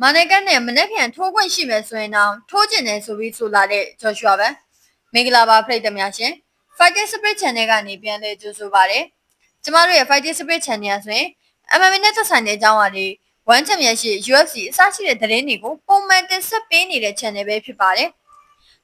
မာနကန်နဲ့မနေ့ပြန်ထိုးခွင့်ရှိမယ်ဆိုရင်တော့ထိုးကျင်တယ်ဆိုပြီးဆိုလာတဲ့ဂျော်ရှွာပဲမင်္ဂလာပါပရိသတ်များရှင် Fighting Spirit Channel ကနေပြန်လည်ကြိုဆိုပါရစေကျမတို့ရဲ့ Fighting Spirit Channel ဆိုရင် MMA နဲ့သက်ဆိုင်တဲ့အကြောင်းအရာတွေ1 Championship UFC အစရှိတဲ့သတင်းတွေကိုပုံမှန်တင်ဆက်ပေးနေတဲ့ channel ပဲဖြစ်ပါတယ်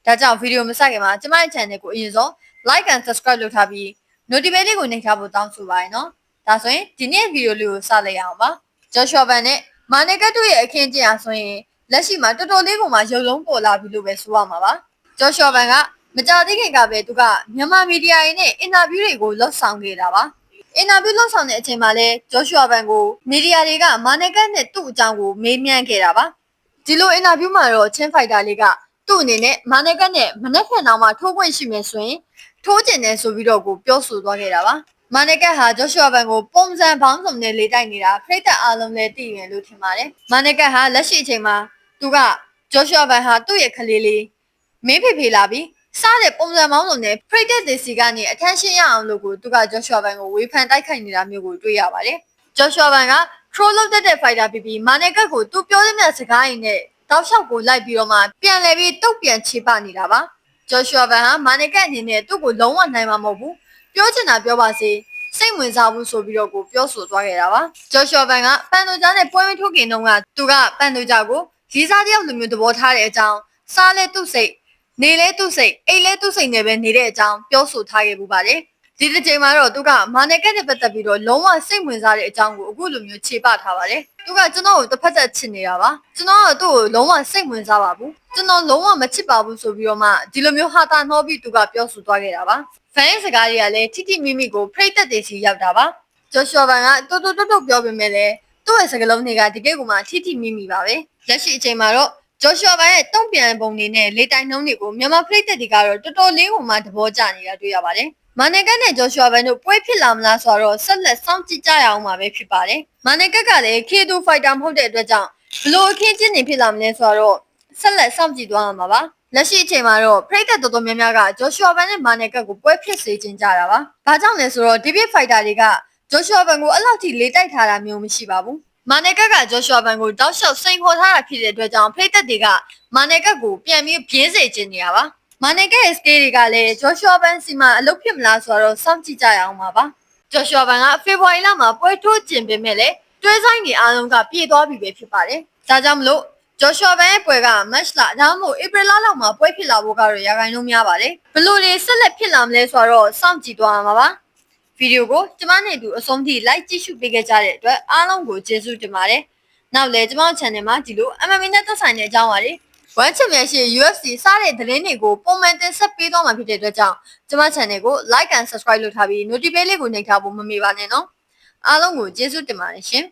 ဒါကြောင့်ဗီဒီယိုမစခင်မှာကျမရဲ့ channel ကိုအရင်ဆုံး like and subscribe လုပ်ထားပြီး notification လေးကိုနှိပ်ထားဖို့တောင်းဆိုပါရနော်ဒါဆိုရင်ဒီနေ့ဗီဒီယိုလေးကိုစလိုက်အောင်ပါဂျော်ရှွာဘန်နဲ့မာနကတ်တို့ရဲ့အခင်းကျင်းအားဆိုရင်လက်ရှိမှာတော်တော်လေးကိုမှရုပ်လုံးပေါ်လာပြီလို့ပဲဆိုရမှာပါဂျော်ရှွာဘန်ကမကြသေးခင်ကပဲသူကမြန်မာမီဒီယာတွေနဲ့အင်တာဗျူးတွေကိုလှုပ်ဆောင်ခဲ့တာပါအင်တာဗျူးလှုပ်ဆောင်တဲ့အချိန်မှာလဲဂျော်ရှွာဘန်ကိုမီဒီယာတွေကမာနကတ်နဲ့သူ့အကြောင်းကိုမေးမြန်းခဲ့တာပါဒီလိုအင်တာဗျူးမှာတော့ချင်းဖိုက်တာလေးကသူ့အနေနဲ့မာနကတ်နဲ့မနက်ဖြန်နောက်မှထိုးခွင့်ရှိမယ်ဆိုရင်ထိုးကျင်တယ်ဆိုပြီးတော့ကိုပြောဆိုသွားခဲ့တာပါမာနကတ်ဟာဂျော့ရှွာဘန်ကိုပုံစံပေါင်းစုံနဲ့လေတိုက်နေတာဖိတ်သက်အားလုံးလည်းသိရင်လို့ထင်ပါတယ်မာနကတ်ဟာလက်ရှိအချိန်မှာသူကဂျော့ရှွာဘန်ဟာသူ့ရဲ့ကလေးလေးမင်းဖေဖေလာပြီးစားတဲ့ပုံစံပေါင်းစုံနဲ့ဖိတ်သက်တဲ့စီကနေအထမ်းရှင်းရအောင်လို့ကိုသူကဂျော့ရှွာဘန်ကိုဝေဖန်တိုက်ခိုက်နေတာမျိုးကိုတွေ့ရပါတယ်ဂျော့ရှွာဘန်က troll လုပ်တဲ့ fighter ဖြစ်ပြီးမာနကတ်ကိုသူပြောတဲ့မြတ်စကားရင်းနဲ့တောက်လျှောက်ကိုလိုက်ပြီးတော့မှပြန်လဲပြီးတုတ်ပြန်ချေပနေတာပါဂျော့ရှွာဘန်ဟာမာနကတ်အနေနဲ့သူ့ကိုလုံးဝနိုင်မှာမဟုတ်ဘူးပြောချင်တာပြောပါစေစိတ်ဝင်စားဘူးဆိုပြီးတော့ကိုပြောဆိုသွားခဲ့တာပါဂျော်ရှွာဘန်ကပန်တိုဂျာနဲ့ပွဲမထုတ်ခင်တုန်းကသူကပန်တိုဂျာကိုရီးစားတယောက်လိုမျိုးသဘောထားတဲ့အကြောင်းစားလဲသူ့စိတ်နေလဲသူ့စိတ်အိတ်လဲသူ့စိတ်နဲ့ပဲနေတဲ့အကြောင်းပြောဆိုထားခဲ့ပူပါတယ်ဒီတစ်ချိန်မှာတော့သူကမာနကတ်နဲ့ပတ်သက်ပြီးတော့လုံးဝစိတ်ဝင်စားတဲ့အကြောင်းကိုအခုလိုမျိုးခြေပထားပါတယ်သူကကျွန်တော်ကိုတစ်ဖက်သက်ချစ်နေတာပါကျွန်တော်ကသူ့ကိုလုံးဝစိတ်ဝင်စားပါဘူးကျွန်တော်လုံးဝမချစ်ပါဘူးဆိုပြီးတော့မှဒီလိုမျိုးဟာတာနှောပြီးသူကပြောဆိုသွားခဲ့တာပါဖန်စကားတွေကလည်းထိထိမိမိကိုဖိတ်သက်တယ်စီရောက်တာပါဂျော်ရှွာဘန်ကတိုးပြောပေမဲ့လည်းသူ့ရဲ့စကားလုံးတွေကတကယ်ကိုမှထိထိမိမိပါပဲလက်ရှိအချိန်မှာတော့ဂျော်ရှွာဘန်ရဲ့တုံ့ပြန်ပုံတွေနဲ့လေတိုင်နှုံးတွေကိုမြန်မာဖိတ်သက်တွေကတော့တော်တော်လေးကိုမှသဘောကျနေတာတွေ့ရပါတယ်မာနကတ်နဲ့ဂျော်ရှွာဘန်တို့ပွဲဖြစ်လာမလားဆိုတော့ဆက်လက်စောင့်ကြည့်ကြရအောင်ပါပဲဖြစ်ပါတယ်မာနကတ်ကလည်း K2 fighter မဟုတ်တဲ့အတွက်ကြောင့်ဘလို့အခင်းချင်းနေဖြစ်လာမလဲဆိုတော့ဆက်လက်စောင့်ကြည့်သွားမှာပါလက်ရှိအချိန်မှာတော့ဖိတ်သက်တော်တော်များများကဂျော်ရှွာဘန်နဲ့မာနကတ်ကိုပွဲဖြစ်စေချင်ကြတာပါဘာကြောင့်လဲဆိုတော့ဒီဘစ်ဖိုက်တာတွေကဂျော်ရှွာဘန်ကိုအဲ့လောက်ထိလေးတိုက်ထားတာမျိုးမရှိပါဘူးမာနကတ်ကဂျော်ရှွာဘန်ကိုတောက်လျှောက်စိန်ခေါ်ထားတာဖြစ်တဲ့အတွက်ကြောင့်ဖိတ်သက်တွေကမာနကတ်ကိုပြန်ပြီးပြင်းစေချင်နေတာပါမာနကတ်ရဲ့စကေးတွေကလည်းဂျော်ရှွာဘန်စီမှာအလုပ်ဖြစ်မလားဆိုတော့စောင့်ကြည့်ကြရအောင်ပါဂျော်ရှွာဘန်ကဖေဖော်ဝါရီလမှာပွဲထိုးကျင်ပေမဲ့လည်းတွဲဆိုင်တွေအားလုံးကပြေသွားပြီပဲဖြစ်ပါတယ်ဒါကြောင့်မလို့ဂျော်ရှွာဘန်ရဲ့ပွဲကမတ်လဒါမှမဟုတ်ဧပြီလလောက်မှာပွဲဖြစ်လာဖို့ကတော့ရာခိုင်နှုန်းများပါတယ်ဘလို့လေဆက်လက်ဖြစ်လာမလဲဆိုတော့စောင့်ကြည့်သွားမှာပါဗီဒီယိုကိုကျမနဲ့တူအဆုံးထိ like ကြည့်ရှုပေးခဲ့ကြတဲ့အတွက်အားလုံးကိုကျေးဇူးတင်ပါတယ်နောက်လည်းကျမတို့ channel မှာဒီလို MMA နဲ့သက်ဆိုင်တဲ့အကြောင်းအရာတွေ1 Championship UFC စတဲ့သတင်းတွေကိုပုံမှန်တင်ဆက်ပေးသွားမှာဖြစ်တဲ့အတွက်ကြောင့်ကျမ channel ကို like and subscribe လုပ်ထားပြီး notification လေးကိုနှိပ်ထားဖို့မမေ့ပါနဲ့နော်အားလုံးကိုကျေးဇူးတင်ပါတယ်ရှင်